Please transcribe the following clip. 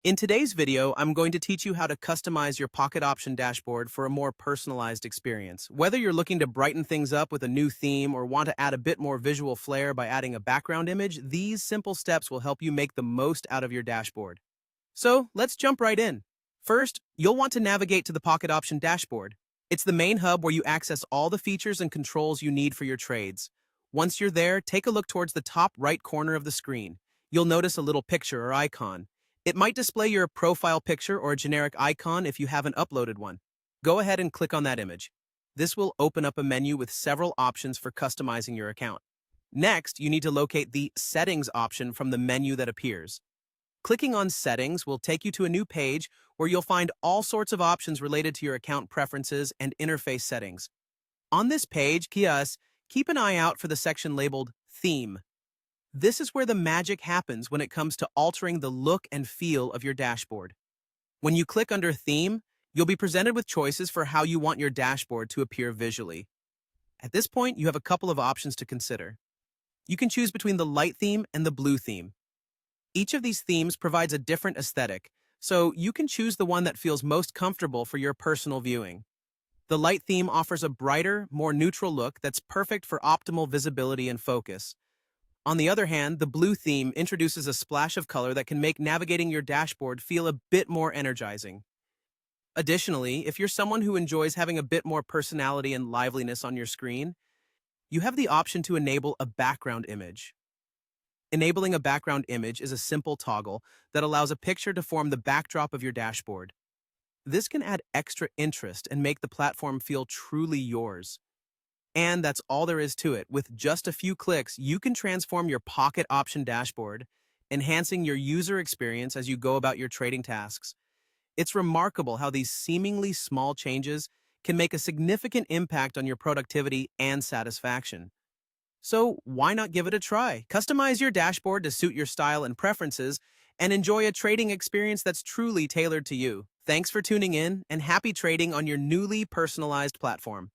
In today's video, I'm going to teach you how to customize your Pocket Option dashboard for a more personalized experience. Whether you're looking to brighten things up with a new theme or want to add a bit more visual flair by adding a background image, these simple steps will help you make the most out of your dashboard. So let's jump right in. First, you'll want to navigate to the Pocket Option dashboard. It's the main hub where you access all the features and controls you need for your trades. Once you're there, take a look towards the top right corner of the screen. You'll notice a little picture or icon. It might display your profile picture or a generic icon if you haven't uploaded one. Go ahead and click on that image. This will open up a menu with several options for customizing your account. Next, you need to locate the Settings option from the menu that appears. Clicking on Settings will take you to a new page where you'll find all sorts of options related to your account preferences and interface settings. On this page, keep an eye out for the section labeled Theme. This is where the magic happens when it comes to altering the look and feel of your dashboard. When you click under Theme, you'll be presented with choices for how you want your dashboard to appear visually. At this point, you have a couple of options to consider. You can choose between the light theme and the blue theme. Each of these themes provides a different aesthetic, so you can choose the one that feels most comfortable for your personal viewing. The light theme offers a brighter, more neutral look that's perfect for optimal visibility and focus. On the other hand, the blue theme introduces a splash of color that can make navigating your dashboard feel a bit more energizing. Additionally, if you're someone who enjoys having a bit more personality and liveliness on your screen, you have the option to enable a background image. Enabling a background image is a simple toggle that allows a picture to form the backdrop of your dashboard. This can add extra interest and make the platform feel truly yours. And that's all there is to it. With just a few clicks, you can transform your Pocket Option dashboard, enhancing your user experience as you go about your trading tasks. It's remarkable how these seemingly small changes can make a significant impact on your productivity and satisfaction. So why not give it a try? Customize your dashboard to suit your style and preferences, and enjoy a trading experience that's truly tailored to you. Thanks for tuning in, and happy trading on your newly personalized platform.